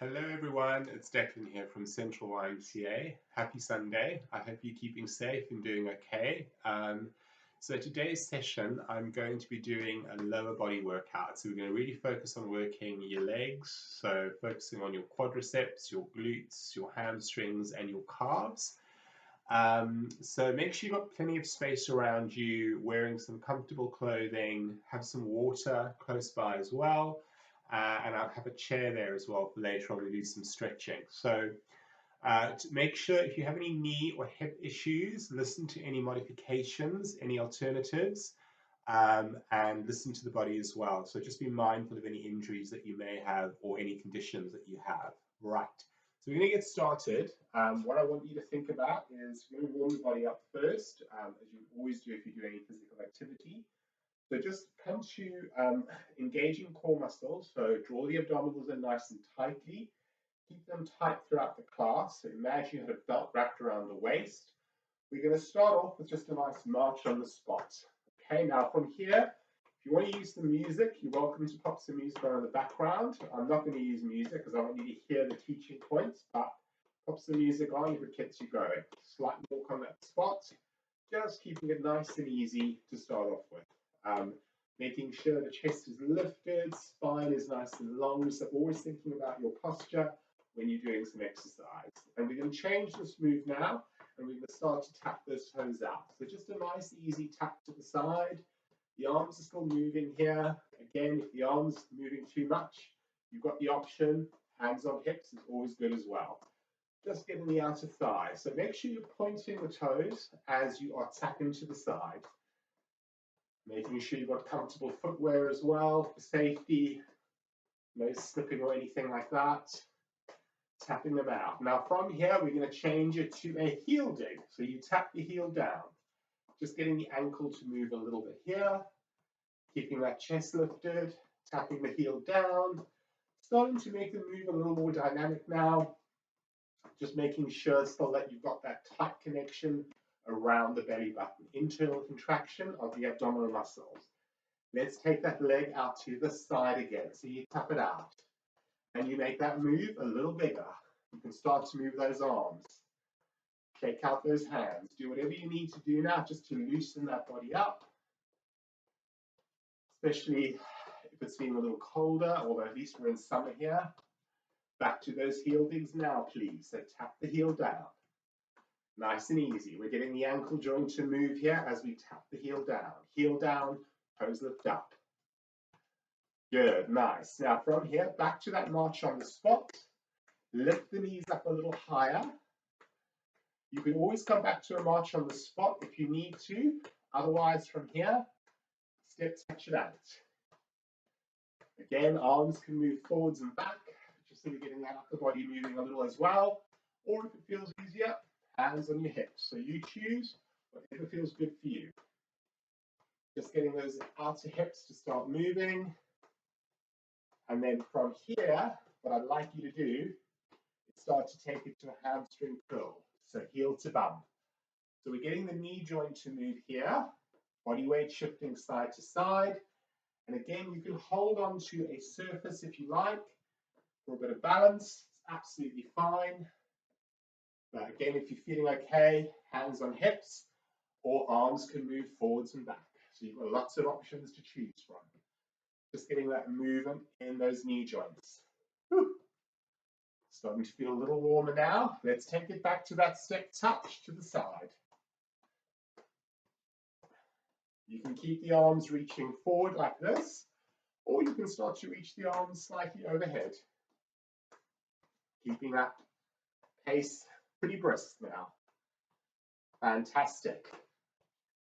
Hello everyone, it's Declan here from Central YMCA. Happy Sunday. I hope you're keeping safe and doing okay. So today's session, I'm going to be doing a lower body workout. So we're going to really focus on working your legs. So focusing on your quadriceps, your glutes, your hamstrings, and your calves. So make sure you've got plenty of space around you, wearing some comfortable clothing, have some water close by as well. And I'll have a chair there as well for later on to do some stretching. So to make sure if you have any knee or hip issues, listen to any modifications, any alternatives, and listen to the body as well. So just be mindful of any injuries that you may have or any conditions that you have. Right. So we're going to get started. What I want you to think about is you're going to warm the body up first, as you always do if you do any physical activity. So just come to engaging core muscles. So draw the abdominals in nice and tightly. Keep them tight throughout the class. So imagine you had a belt wrapped around the waist. We're going to start off with just a nice march on the spot. Okay, now from here, if you want to use the music, you're welcome to pop some music on in the background. I'm not going to use music because I want you to hear the teaching points, but pop some music on if it gets you going. Slight walk on that spot, just keeping it nice and easy to start off with. Making sure the chest is lifted, spine is nice and long, so always thinking about your posture when you're doing some exercise. And we're going to change this move now, and we're going to start to tap those toes out. So just a nice easy tap to the side. The arms are still moving here. Again, if the arms are moving too much, you've got the option, hands on hips is always good as well. Just getting the outer thigh. So make sure you're pointing the toes as you are tapping to the side. Making sure you've got comfortable footwear as well for safety, no slipping or anything like that. Tapping them out. Now from here, we're going to change it to a heel dig. So you tap the heel down, just getting the ankle to move a little bit here, keeping that chest lifted, tapping the heel down, starting to make the move a little more dynamic now, just making sure still that you've got that tight connection around the belly button, internal contraction of the abdominal muscles. Let's take that leg out to the side again. So you tap it out and you make that move a little bigger. You can start to move those arms. Shake out those hands. Do whatever you need to do now just to loosen that body up, especially if it's been a little colder, although at least we're in summer here. Back to those heel digs now, please. So tap the heel down. Nice and easy. We're getting the ankle joint to move here as we tap the heel down. Heel down, toes lift up. Good, nice. Now from here, back to that march on the spot. Lift the knees up a little higher. You can always come back to a march on the spot if you need to. Otherwise, from here, step touch it out. Again, arms can move forwards and back, just so you're getting that upper body moving a little as well. Or if it feels easier, hands on your hips. So you choose whatever feels good for you. Just getting those outer hips to start moving. And then from here, what I'd like you to do is start to take it to a hamstring curl. So heel to bum. So we're getting the knee joint to move here. Body weight shifting side to side. And again, you can hold on to a surface if you like for a bit of balance. It's absolutely fine. But again, if you're feeling okay, hands on hips or arms can move forwards and back. So you've got lots of options to choose from. Just getting that movement in those knee joints. Whew. Starting to feel a little warmer now. Let's take it back to that step touch to the side. You can keep the arms reaching forward like this, or you can start to reach the arms slightly overhead. Keeping that pace pretty brisk now. Fantastic.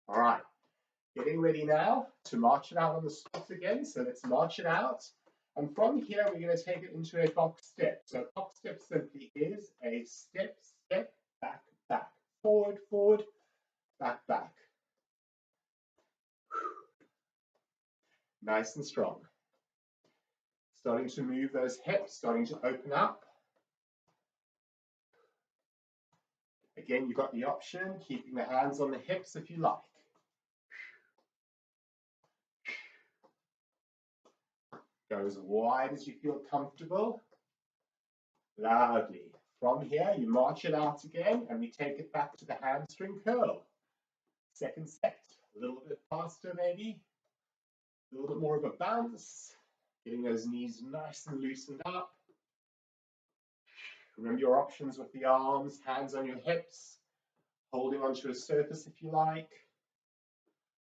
All right, getting ready now to march it out on the spot again. So let's march it out. And from here, we're going to take it into a box step. So box step simply is a step, step, back, back, forward, forward, back, back. Nice and strong. Starting to move those hips, starting to open up. Again, you've got the option, keeping the hands on the hips if you like. Go as wide as you feel comfortable. Lovely. From here, you march it out again, and we take it back to the hamstring curl. Second set, a little bit faster maybe, a little bit more of a bounce, getting those knees nice and loosened up. Remember your options with the arms, hands on your hips, holding onto a surface if you like.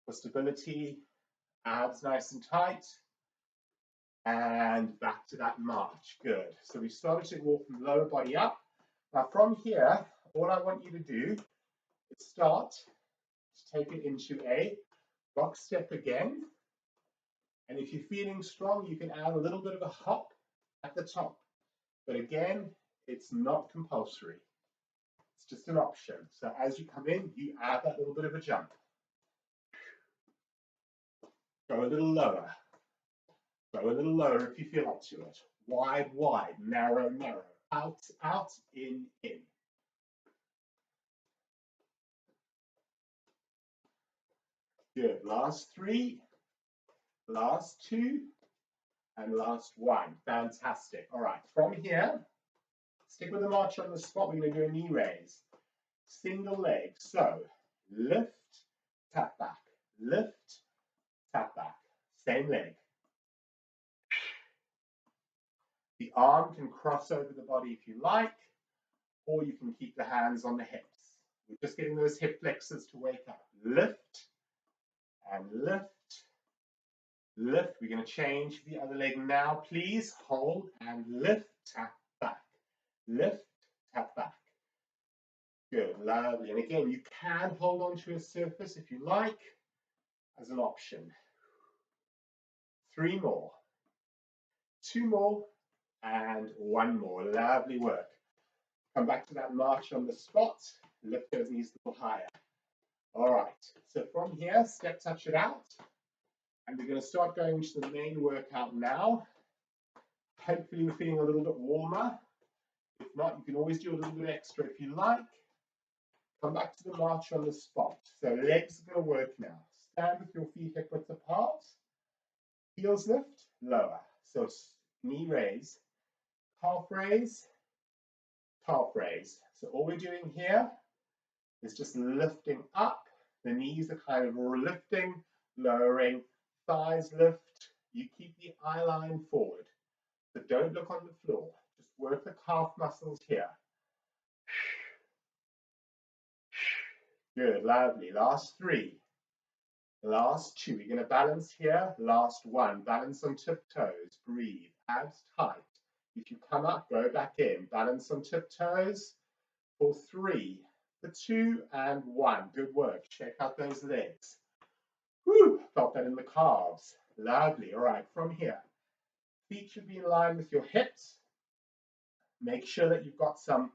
For stability, abs nice and tight. And back to that march. Good. So we started to walk from the lower body up. Now from here, all I want you to do is start to take it into a box step again. And if you're feeling strong, you can add a little bit of a hop at the top. But again, it's not compulsory. It's just an option. So as you come in, you add that little bit of a jump. Go a little lower. Go a little lower if you feel up to it. Wide, wide, narrow, narrow. Out, out, in, in. Good. Last three, last two, and last one. Fantastic. All right. From here, stick with the march on the spot. We're going to do a knee raise. Single leg. So lift, tap back. Lift, tap back. Same leg. The arm can cross over the body if you like, or you can keep the hands on the hips. We're just getting those hip flexors to wake up. Lift and lift, lift. We're going to change the other leg now, please. Hold and lift, tap back. Lift, tap back. Good, lovely. And again, you can hold on to a surface if you like, as an option. 3 more. 2 more. And 1 more. Lovely work. Come back to that march on the spot. Lift those knees a little higher. All right. So from here, step touch it out. And we're going to start going into the main workout now. Hopefully we're feeling a little bit warmer. If not, you can always do a little bit extra if you like. Come back to the march on the spot. So legs are going to work now. Stand with your feet hip width apart. Heels lift, lower. So knee raise, calf raise, calf raise. So all we're doing here is just lifting up. The knees are kind of lifting, lowering, thighs lift. You keep the eye line forward. So don't look on the floor. Just work the calf muscles here. Good, lovely. Last 3. Last 2. We're going to balance here. Last 1. Balance on tiptoes. Breathe. Abs tight. If you come up, go back in. Balance on tiptoes for 3, for 2, and 1. Good work. Check out those legs. Whew, felt that in the calves. Lovely. All right, from here, feet should be in line with your hips. Make sure that you've got some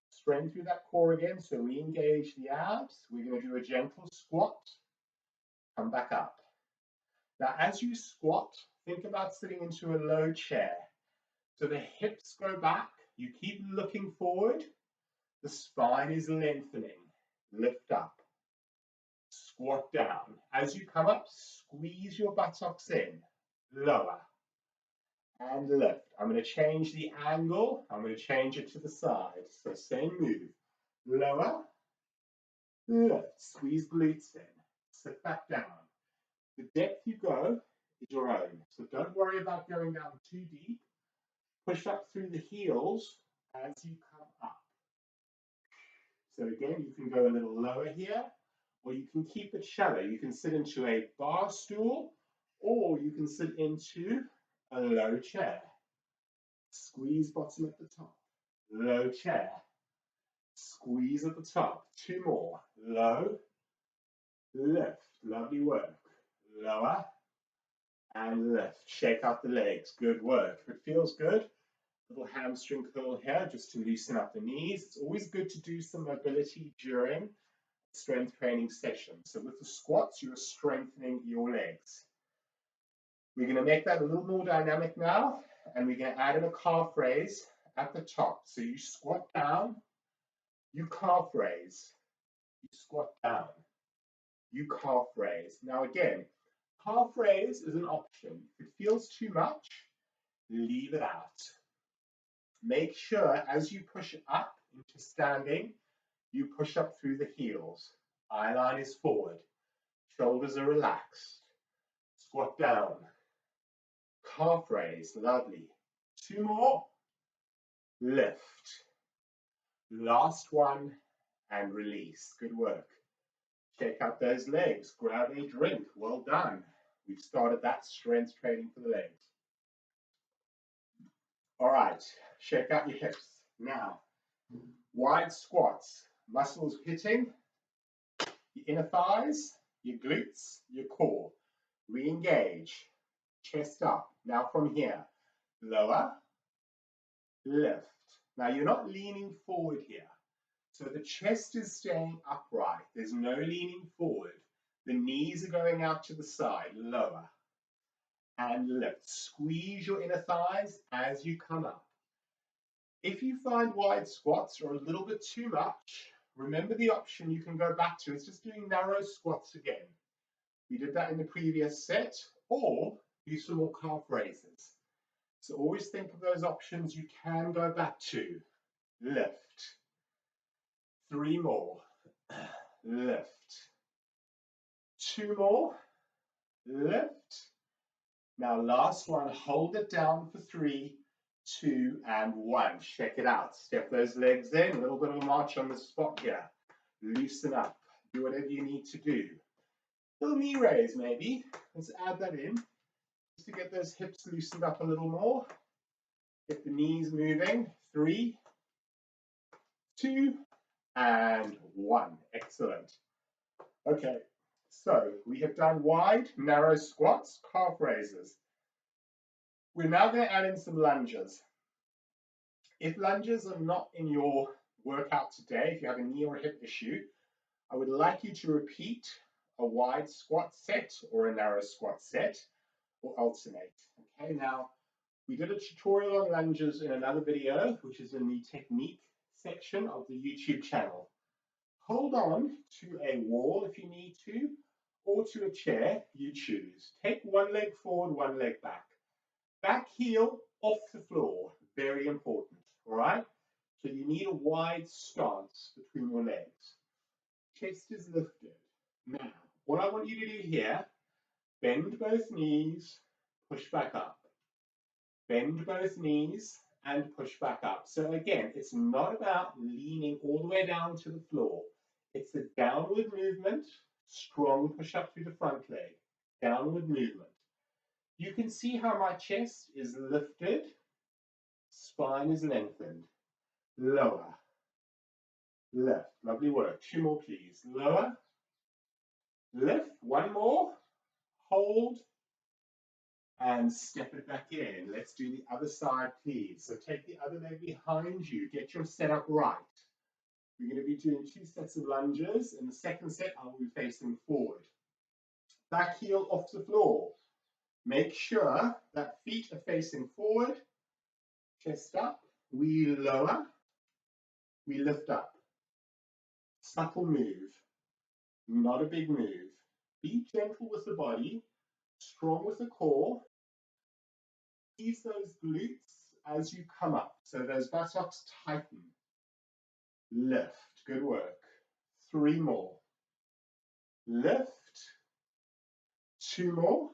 strength through that core again. So re-engage the abs. We're going to do a gentle squat. Come back up. Now, as you squat, think about sitting into a low chair. So the hips go back. You keep looking forward. The spine is lengthening. Lift up. Squat down. As you come up, squeeze your buttocks in. Lower. And lift. I'm going to change the angle. I'm going to change it to the side. So same move. Lower. Lift. Squeeze glutes in. Sit back down. The depth you go is your own. So don't worry about going down too deep. Push up through the heels as you come up. So again, you can go a little lower here, or you can keep it shallow. You can sit into a bar stool, or you can sit into a low chair. Squeeze bottom at the top. Low chair. Squeeze at the top. 2 more. Low. Lift. Lovely work. Lower. And lift. Shake out the legs. Good work. If it feels good, little hamstring curl here just to loosen up the knees. It's always good to do some mobility during strength training session. So with the squats, you're strengthening your legs. We're going to make that a little more dynamic now, and we're going to add in a calf raise at the top. So you squat down, you calf raise, you squat down, you calf raise. Now again, calf raise is an option. If it feels too much, leave it out. Make sure as you push up into standing, you push up through the heels. Eye line is forward. Shoulders are relaxed. Squat down. Calf raise, lovely. 2 more. Lift. Last one and release. Good work. Check out those legs. Grab a drink. Well done. We've started that strength training for the legs. All right, check out your hips. Now, wide squats. Muscles hitting your inner thighs, your glutes, your core. Re-engage. Chest up. Now from here, lower, lift. Now you're not leaning forward here. So the chest is staying upright. There's no leaning forward. The knees are going out to the side, lower. And lift. Squeeze your inner thighs as you come up. If you find wide squats are a little bit too much, remember the option you can go back to is just doing narrow squats again. We did that in the previous set, or do some more calf raises. So always think of those options you can go back to. Lift. 3 more. Lift. 2 more. Lift. Now last one, hold it down for 3, 2, and 1. Check it out. Step those legs in, a little bit of a march on the spot here. Loosen up. Do whatever you need to do. Little knee raise maybe. Let's add that in. Just to get those hips loosened up a little more. Get the knees moving. 3, 2, and 1. Excellent. Okay, so we have done wide, narrow squats, calf raises. We're now going to add in some lunges. If lunges are not in your workout today, if you have a knee or a hip issue, I would like you to repeat a wide squat set or a narrow squat set or alternate. Okay, now we did a tutorial on lunges in another video, which is in the technique section of the YouTube channel. Hold on to a wall if you need to, or to a chair, you choose. Take one leg forward, one leg back. Back heel off the floor, very important, all right? So you need a wide stance between your legs. Chest is lifted. Now, what I want you to do here, bend both knees, push back up. Bend both knees and push back up. So again, it's not about leaning all the way down to the floor. It's a downward movement, strong push up through the front leg, downward movement. You can see how my chest is lifted, spine is lengthened. Lower, lift, lovely work. 2 more please. Lower, lift, 1 more, hold, and step it back in. Let's do the other side please. So take the other leg behind you, get your setup right. We're going to be doing 2 sets of lunges. In the second set, I will be facing forward. Back heel off the floor. Make sure that feet are facing forward. Chest up. We lower. We lift up. Subtle move. Not a big move. Be gentle with the body. Strong with the core. Squeeze those glutes as you come up. So those buttocks tighten. Lift. Good work. 3 more. Lift. 2 more.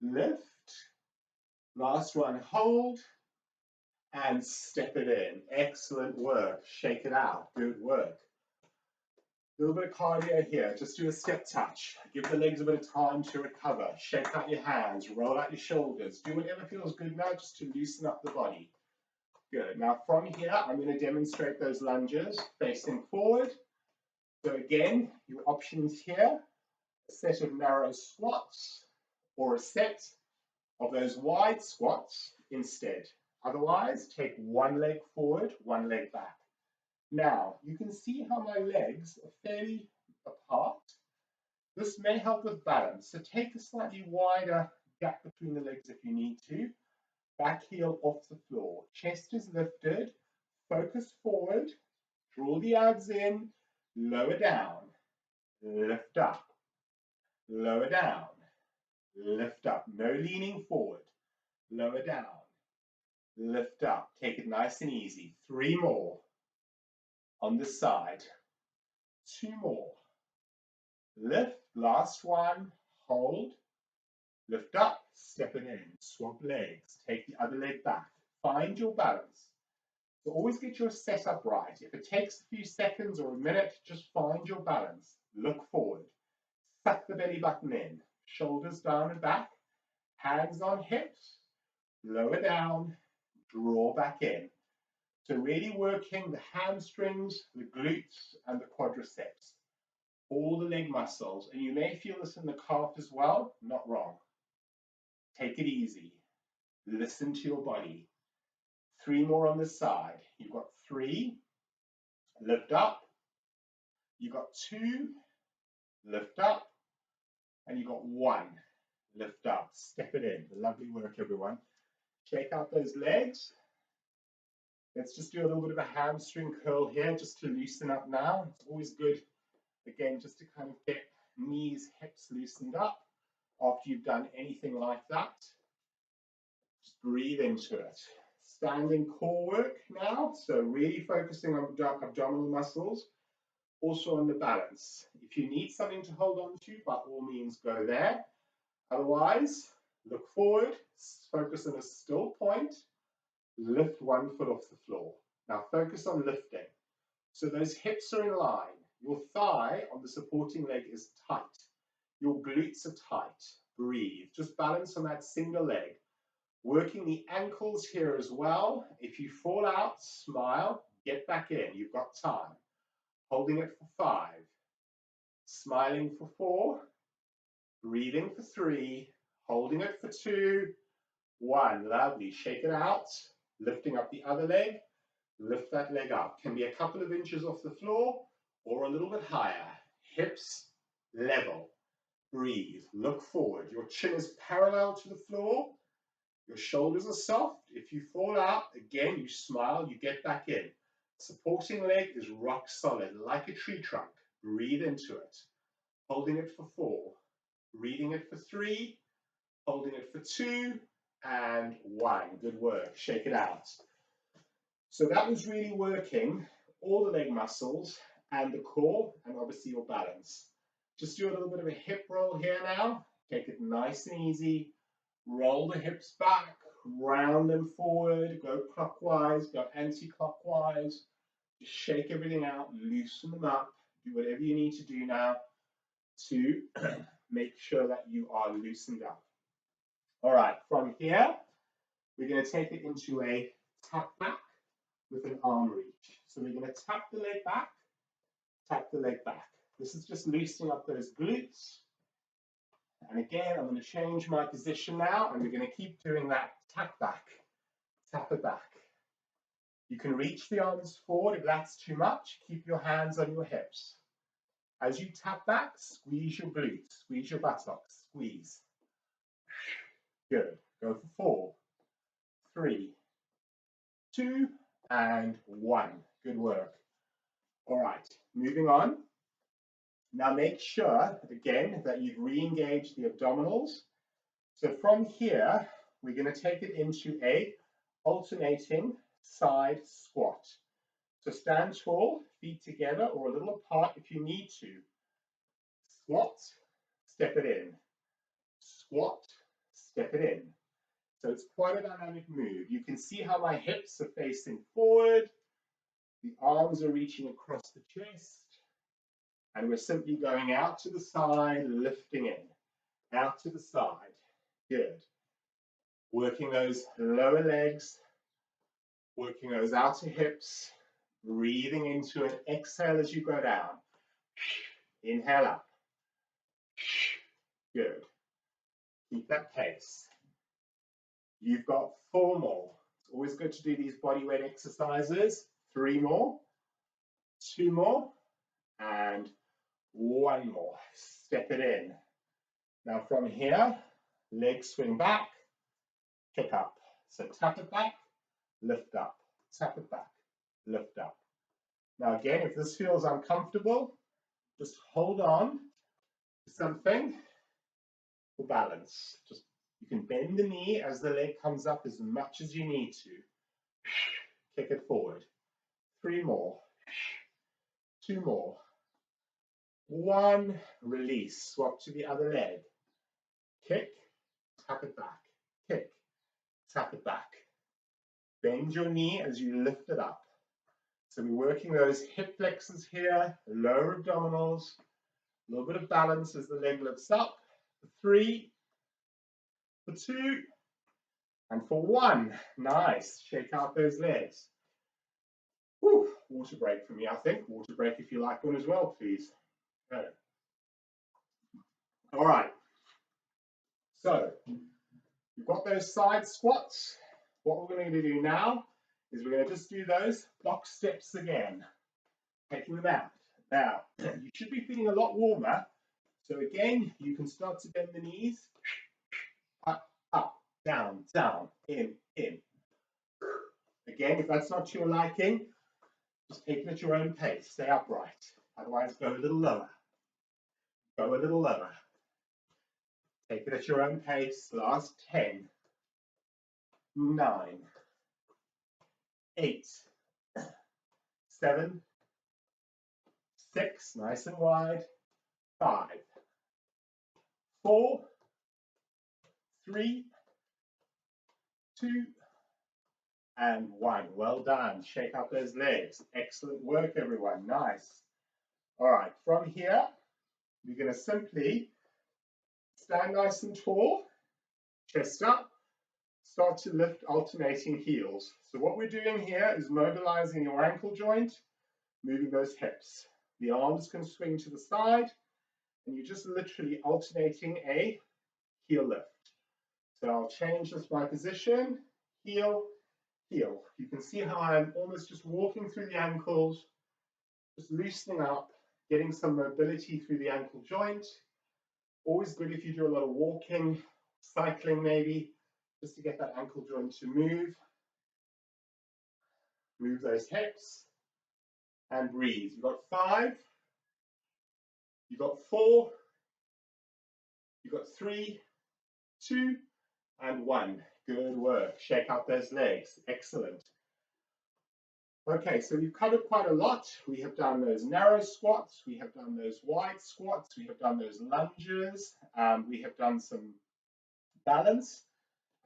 Lift. Last one. Hold. And step it in. Excellent work. Shake it out. Good work. A little bit of cardio here. Just do a step touch. Give the legs a bit of time to recover. Shake out your hands. Roll out your shoulders. Do whatever feels good now just to loosen up the body. Good. Now from here, I'm going to demonstrate those lunges facing forward. So again, your options here, a set of narrow squats or a set of those wide squats instead. Otherwise, take 1 leg forward, 1 leg back. Now, you can see how my legs are fairly apart. This may help with balance. So take a slightly wider gap between the legs if you need to. Back heel off the floor. Chest is lifted. Focus forward. Draw the abs in. Lower down. Lift up. Lower down. Lift up. No leaning forward. Lower down. lift up. Take it nice and easy. 3 more. On the side. 2 more. Lift, last one, hold, lift up, step it in, swap legs, take the other leg back. Find your balance. So always get your setup right. If it takes a few seconds or a minute, just find your balance. Look forward. Suck the belly button in. Shoulders down and back. Hands on hips. Lower down. Draw back in. So really working the hamstrings, the glutes, and the quadriceps. All the leg muscles. And you may feel this in the calf as well. Not wrong. Take it easy. Listen to your body. 3 more on this side. You've got 3. Lift up. You've got 2. Lift up. And you've got 1. Lift up. Step it in. Lovely work, everyone. Shake out those legs. Let's just do a little bit of a hamstring curl here just to loosen up now. It's always good, again, just to kind of get knees, hips loosened up after you've done anything like that. Just breathe into it. Standing core work now, so really focusing on abdominal muscles, also on the balance. If you need something to hold on to, by all means go there. Otherwise, look forward, focus on a still point, lift 1 foot off the floor. Now focus on lifting. So those hips are in line. Your thigh on the supporting leg is tight. Your glutes are tight. Breathe. Just balance on that single leg. Working the ankles here as well. If you fall out, smile, get back in. You've got time. Holding it for 5. Smiling for 4. Breathing for 3. Holding it for 2. 1. Lovely. Shake it out. Lifting up the other leg. Lift that leg up. Can be a couple of inches off the floor or a little bit higher. Hips level. Breathe. Look forward. Your chin is parallel to the floor. Your shoulders are soft. If you fall out, again, you smile, you get back in. Supporting leg is rock solid, like a tree trunk. Breathe into it. Holding it for 4. Breathing it for 3. Holding it for 2. And 1. Good work. Shake it out. So that was really working all the leg muscles and the core, and obviously your balance. Just do a little bit of a hip roll here now. Take it nice and easy. Roll the hips back, round them forward, go clockwise, go anti-clockwise. Just shake everything out, loosen them up. Do whatever you need to do now to make sure that you are loosened up. All right, from here, we're going to take it into a tap back with an arm reach. So we're going to tap the leg back, tap the leg back. This is just loosening up those glutes. And again, I'm going to change my position now, and we're going to keep doing that tap back, tap it back. You can reach the arms forward if that's too much. Keep your hands on your hips. As you tap back, squeeze your glutes, squeeze your buttocks, squeeze. Good. Go for 4, 3, 2, and 1. Good work. All right, moving on. Now make sure, again, that you've re-engaged the abdominals. So from here, we're going to take it into a alternating side squat. So stand tall, feet together or a little apart if you need to. Squat, step it in. Squat, step it in. So it's quite a dynamic move. You can see how my hips are facing forward. The arms are reaching across the chest. And we're simply going out to the side, lifting in, out to the side. Good. Working those lower legs, working those outer hips, breathing into an exhale as you go down. Inhale up. Good. Keep that pace. You've got 4 more. It's always good to do these body weight exercises. 3 more, 2 more, and 1 more. Step it in. Now from here, legs swing back, kick up. So tap it back, lift up. Tap it back, lift up. Now again, if this feels uncomfortable, just hold on to something for balance. Just You can bend the knee as the leg comes up as much as you need to. Kick it forward. 3 more. 2 more. 1, release. Swap to the other leg. Kick, tap it back. Kick, tap it back. Bend your knee as you lift it up. So we're working those hip flexors here, lower abdominals, a little bit of balance as the leg lifts up. For 3, for 2, and for 1. Nice. Shake out those legs. Whew. Water break for me, I think. Water break if you like one as well, please. Okay. All right. So we've got those side squats. What we're going to do now is we're going to just do those box steps again, taking them out. Now, you should be feeling a lot warmer. So again, you can start to bend the knees. Up, up, down, down, in. Again, if that's not to your liking, just take it at your own pace. Stay upright. Otherwise, go a little lower. Go a little lower. Take it at your own pace. Last 10, 9, 8, 7, 6, nice and wide, 5, 4, 3, 2, and 1. Well done. Shake out those legs. Excellent work, everyone. Nice. All right, from here, we're going to simply stand nice and tall, chest up, start to lift alternating heels. So what we're doing here is mobilizing your ankle joint, moving those hips. The arms can swing to the side, and you're just literally alternating a heel lift. So I'll change this my position, heel, heel. You can see how I'm almost just walking through the ankles, just loosening up, getting some mobility through the ankle joint. Always good if you do a lot of walking, cycling maybe, just to get that ankle joint to move. Move those hips and breathe. You've got 5, you've got 4, you've got 3, 2, and 1. Good work. Shake out those legs. Excellent. Okay, so we've covered quite a lot. We have done those narrow squats, we have done those wide squats, we have done those lunges, we have done some balance.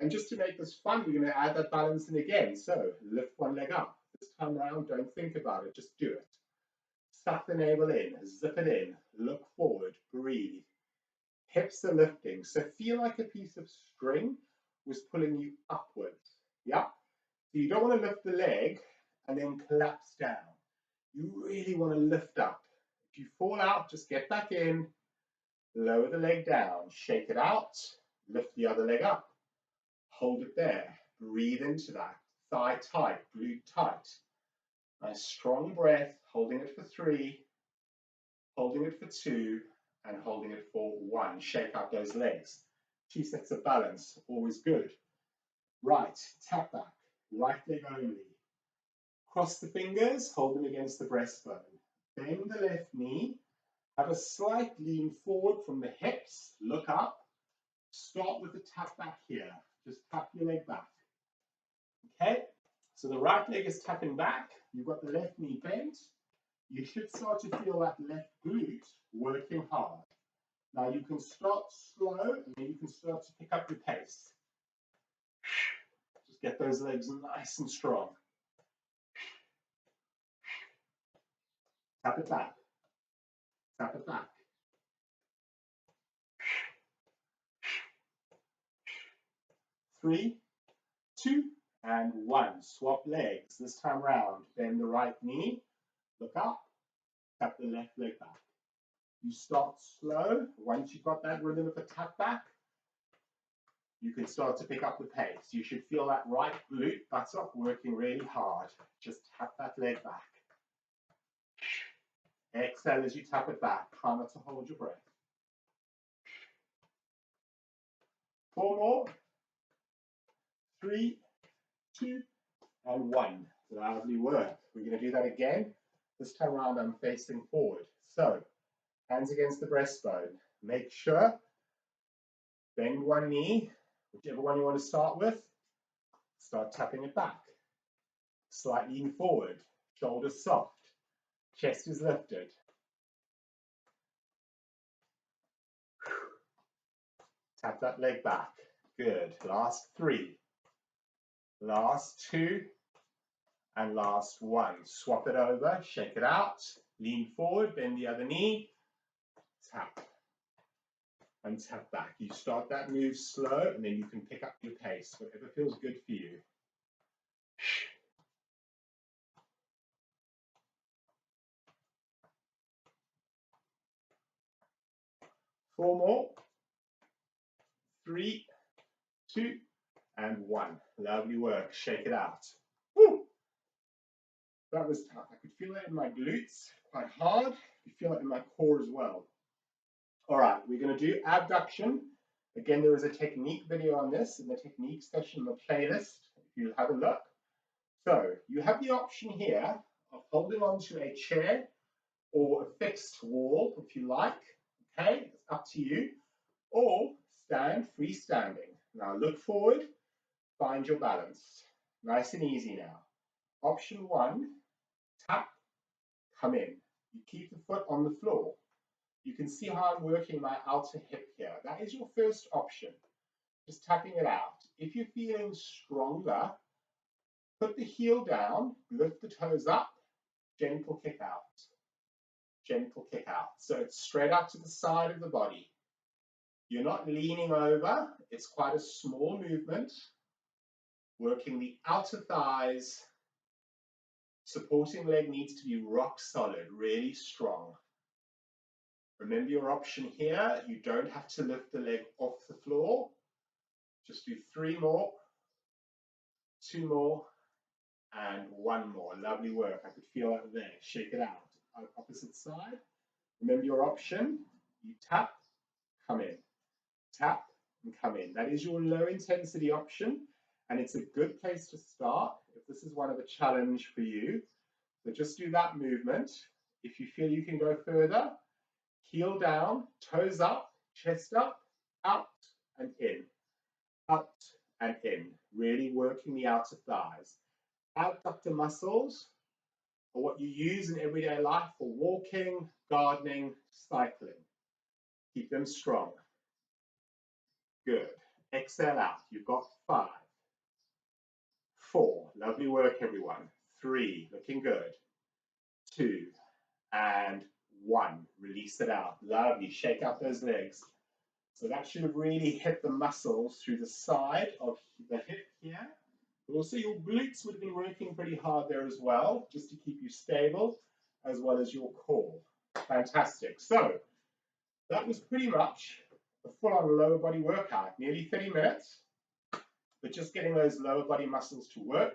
And just to make this fun, we're going to add that balance in again. So lift one leg up. This time around, don't think about it, just do it. Suck the navel in, zip it in, look forward, breathe. Hips are lifting, so feel like a piece of string was pulling you upwards. Yeah? So you don't want to lift the leg and then collapse down. You really want to lift up. If you fall out, just get back in, lower the leg down, shake it out, lift the other leg up. Hold it there. Breathe into that. Thigh tight, glute tight. Nice strong breath, holding it for 3, holding it for 2, and holding it for 1. Shake out those legs. 2 sets of balance, always good. Right, tap back, right leg only. Cross the fingers, hold them against the breastbone. Bend the left knee. Have a slight lean forward from the hips. Look up. Start with the tap back here. Just tap your leg back. Okay, so the right leg is tapping back. You've got the left knee bent. You should start to feel that left glute working hard. Now you can start slow and then you can start to pick up your pace. Just get those legs nice and strong. Tap it back. Tap it back. 3, 2, and 1. Swap legs. This time round, bend the right knee, look up, tap the left leg back. You start slow. Once you've got that rhythm of a tap back, you can start to pick up the pace. You should feel that right glute, buttock working really hard. Just tap that leg back. Exhale as you tap it back. Try not to hold your breath. 4 more. 3, 2, and 1. Lovely work. We're going to do that again. This time around, I'm facing forward. So, hands against the breastbone. Make sure, bend one knee, Whichever one you want to start with, start tapping it back. Slightly lean forward, shoulders soft, chest is lifted. Tap that leg back. Good. Last 3. Last 2. And last 1. Swap it over, shake it out, lean forward, bend the other knee, tap. And tap back. You start that move slow and then you can pick up your pace, whatever feels good for you. 4 more. 3, 2, and 1. Lovely work. Shake it out. Woo! That was tough. I could feel that in my glutes, quite hard. You feel it in my core as well. All right, we're going to do abduction. Again, there is a technique video on this in the technique session, the playlist, if you have a look. So you have the option here of holding onto a chair or a fixed wall, if you like. Okay, it's up to you. Or stand freestanding. Now look forward, find your balance. Nice and easy now. Option 1, tap, come in. You keep the foot on the floor. You can see how I'm working my outer hip here. That is your first option. Just tapping it out. If you're feeling stronger, put the heel down, lift the toes up, gentle kick out. Gentle kick out. So it's straight up to the side of the body. You're not leaning over. It's quite a small movement. Working the outer thighs. Supporting leg needs to be rock solid, really strong. Remember your option here. You don't have to lift the leg off the floor. Just do 3 more, 2 more, and 1 more. Lovely work. I could feel that there. Shake it out. Opposite side. Remember your option. You tap, come in. Tap and come in. That is your low intensity option, and it's a good place to start if this is one of a challenge for you. So just do that movement. If you feel you can go further, heel down, toes up, chest up, out and in, out and in. Really working the outer thighs. Abductor muscles are what you use in everyday life for walking, gardening, cycling. Keep them strong. Good. Exhale out. You've got 5, 4. Lovely work, everyone. 3. Looking good. 2. And 1. Release it out. Lovely. Shake out those legs. So that should have really hit the muscles through the side of the hip here. But also your glutes would have been working pretty hard there as well, just to keep you stable, as well as your core. Fantastic. So that was pretty much a full-on lower body workout, nearly 30 minutes, but just getting those lower body muscles to work.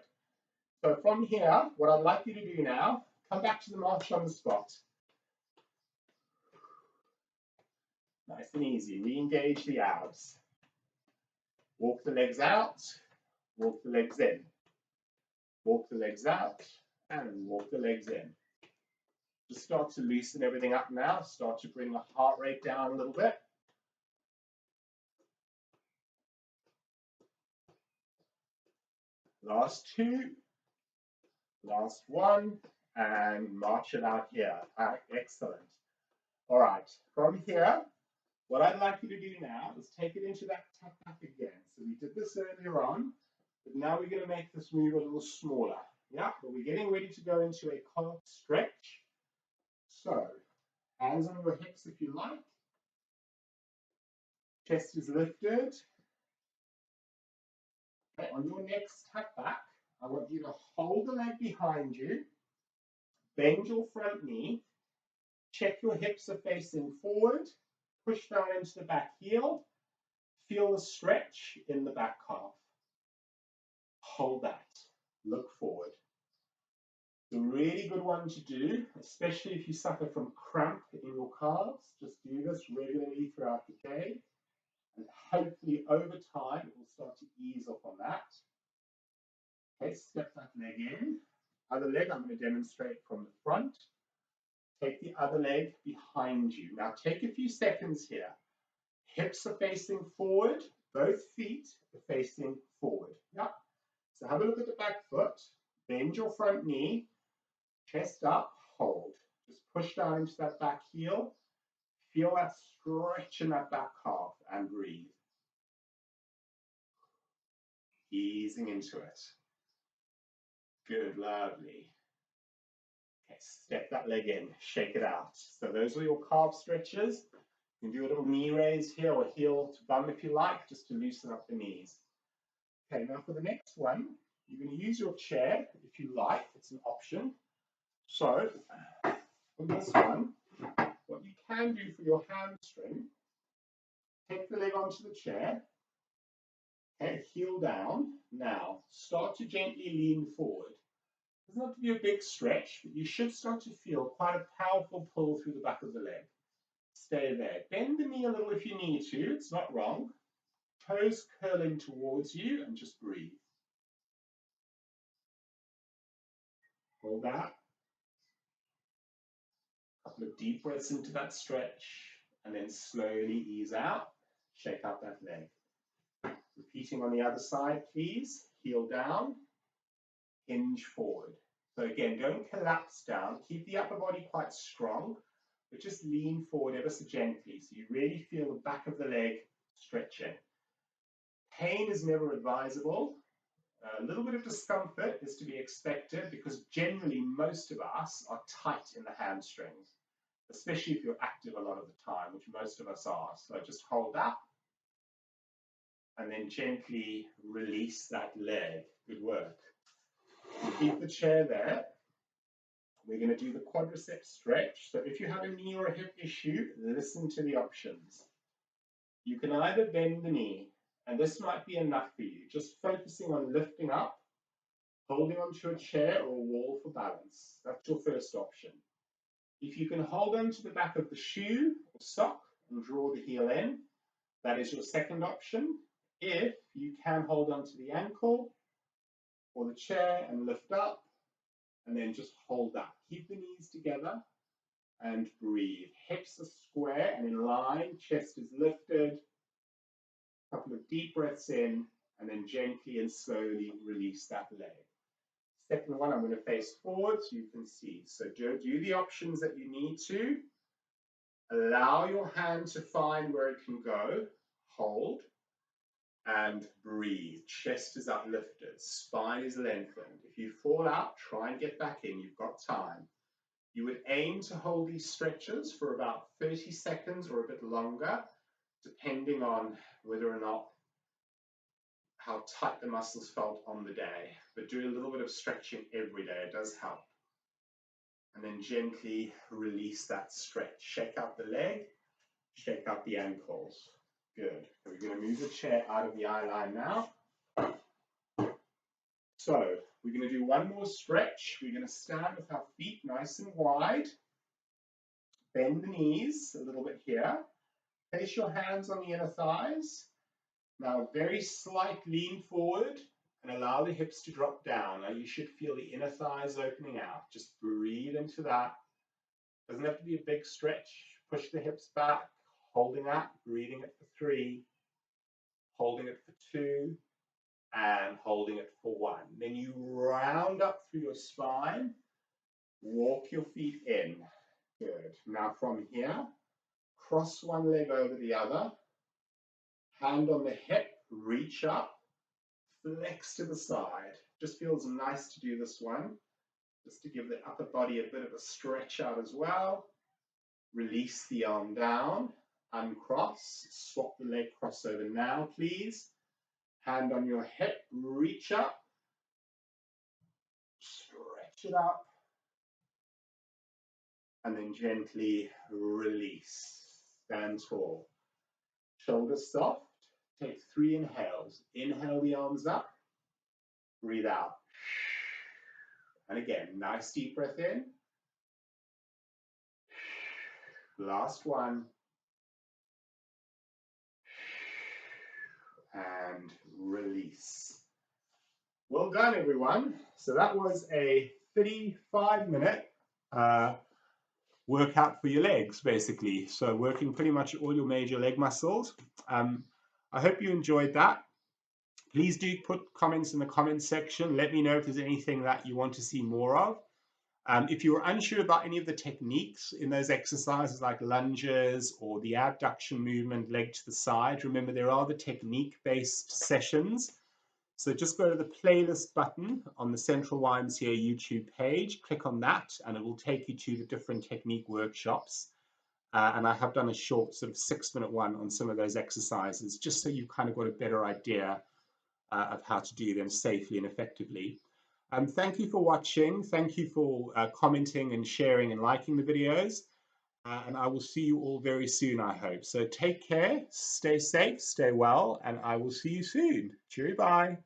So from here, what I'd like you to do now, come back to the march on the spot. Nice and easy. Re-engage the abs. Walk the legs out, walk the legs in. Walk the legs out, and walk the legs in. Just start to loosen everything up now. Start to bring the heart rate down a little bit. Last 2, last 1, and march it out here. Excellent. All right, from here, what I'd like you to do now is take it into that tap back again. So we did this earlier on, but now we're going to make this move a little smaller. Yeah, but we're getting ready to go into a calf stretch. So, hands on your hips if you like. Chest is lifted. Okay, on your next tap back, I want you to hold the leg behind you, bend your front knee, check your hips are facing forward, push down into the back heel, feel the stretch in the back calf. Hold that, look forward. It's a really good one to do, especially if you suffer from cramp in your calves. Just do this regularly throughout the day, and hopefully over time it will start to ease off on that. Okay, step that leg in. Other leg I'm going to demonstrate from the front. Take the other leg behind you. Now take a few seconds here. Hips are facing forward, Both feet are facing forward. Yep. So have a look at the back foot. Bend your front knee. Chest up. Hold. Just push down into that back heel. Feel that stretch in that back calf and breathe. Easing into it. Good, lovely. Okay, step that leg in, shake it out. So those are your calf stretches. You can do a little knee raise here or heel to bum if you like, just to loosen up the knees. Okay, now for the next one, you're going to use your chair if you like. It's an option. So for this one, what you can do for your hamstring, take the leg onto the chair, okay, heel down. Now, start to gently lean forward. It doesn't have to be a big stretch, but you should start to feel quite a powerful pull through the back of the leg. Stay there. Bend the knee a little if you need to. It's not wrong. Toes curling towards you and just breathe. Hold that. A couple of deep breaths into that stretch and then slowly ease out. Shake out that leg. Repeating on the other side, please. Heel down. Hinge forward. So again, don't collapse down. Keep the upper body quite strong, but just lean forward ever so gently so you really feel the back of the leg stretching. Pain is never advisable. A little bit of discomfort is to be expected because generally most of us are tight in the hamstrings, especially if you're active a lot of the time, which most of us are. So just hold that and then gently release that leg. Good work. Keep the chair there. We're going to do the quadricep stretch. So if you have a knee or a hip issue, listen to the options. You can either bend the knee, and this might be enough for you, just focusing on lifting up, holding onto a chair or a wall for balance. That's your first option. If you can hold onto the back of the shoe or sock and draw the heel in, that is your second option. If you can hold onto the ankle or the chair and lift up, and then just hold that. Keep the knees together and breathe. Hips are square and in line, chest is lifted. A couple of deep breaths in, and then gently and slowly release that leg. Second one, I'm going to face forward so you can see. So do the options that you need to. Allow your hand to find where it can go. Hold. And breathe. Chest is uplifted. Spine is lengthened. If you fall out, try and get back in. You've got time. You would aim to hold these stretches for about 30 seconds or a bit longer, depending on whether or not how tight the muscles felt on the day. But do a little bit of stretching every day. It does help. And then gently release that stretch. Shake out the leg. Shake out the ankles. Good. So we're going to move the chair out of the eye line now. So we're going to do one more stretch. We're going to stand with our feet nice and wide. Bend the knees a little bit here. Place your hands on the inner thighs. Now very slight lean forward and allow the hips to drop down. Now you should feel the inner thighs opening out. Just breathe into that. Doesn't have to be a big stretch. Push the hips back. Holding that, breathing it for 3, holding it for 2, and holding it for 1. Then you round up through your spine, walk your feet in. Good. Now from here, cross one leg over the other, hand on the hip, reach up, flex to the side. Just feels nice to do this one, just to give the upper body a bit of a stretch out as well. Release the arm down. Uncross, swap the leg crossover now, please. Hand on your hip, reach up, stretch it up, and then gently release. Stand tall. Shoulders soft. Take 3 inhales. Inhale the arms up, breathe out. And again, nice deep breath in. Last one. And release. Well done, everyone. So that was a 35-minute workout for your legs, basically. So working pretty much all your major leg muscles. I hope you enjoyed that. Please do put comments in the comments section. Let me know if there's anything that you want to see more of. If you're unsure about any of the techniques in those exercises like lunges or the abduction movement, leg to the side, remember there are the technique-based sessions. So just go to the playlist button on the Central YMCA YouTube page, click on that, and it will take you to the different technique workshops. And I have done a short sort of 6-minute one on some of those exercises, just so you've kind of got a better idea of how to do them safely and effectively. Thank you for watching. Thank you for commenting and sharing and liking the videos. And I will see you all very soon, I hope. So take care, stay safe, stay well, and I will see you soon. Cheerio, bye.